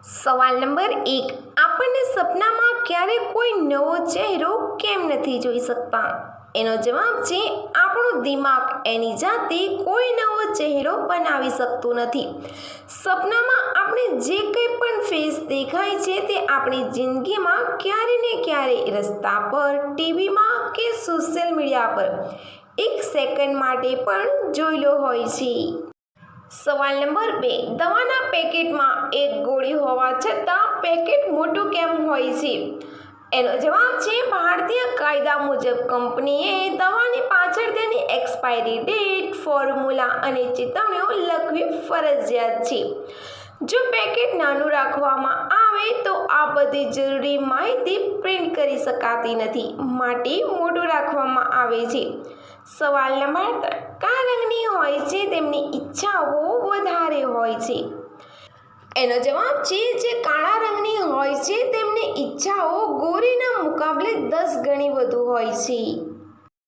સવાલ નંબર 1, આપણને સપનામાં ક્યારે કોઈ નવો ચહેરો કેમ નથી જોઈ શકતા? એનો જવાબ છે આપણું દિમાગ એની જાતે કોઈ નવો ચહેરો બનાવી શકતું નથી. સપનામાં આપણે જે કંઈ પણ ફેસ દેખાય છે તે આપણી જિંદગીમાં ક્યારે ને ક્યારે રસ્તા પર, ટીવીમાં કે સોશિયલ મીડિયા પર એક સેકન્ડ માટે પણ જોયેલો હોય છે. સવાલ નંબર 2, દવાના પેકેટમાં એક ગોળી હોવા છતાં પેકેટ મોટું કેમ હોય છે? એનો જવાબ છે ભારતીય કાયદા મુજબ કંપનીએ દવાની પાછળ તેની એક્સપાયરી ડેટ, ફોર્મ્યુલા અને ચેતવણીઓ લખવી ફરજિયાત છે. જો પેકેટ નાનું રાખવામાં આવે તો આ બધી જરૂરી માહિતી પ્રિન્ટ કરી શકાતી નથી, માટે મોટું રાખવામાં આવે છે. સવાલ નંબર 3, કયા રંગની હોય છે તેમની ઈચ્છાઓ વધારે હોય છે? એનો જવાબ છે જે કાળા રંગની હોય છે તેમની ઈચ્છાઓ ગોરીના મુકાબલે 10 ગણી વધુ હોય છે.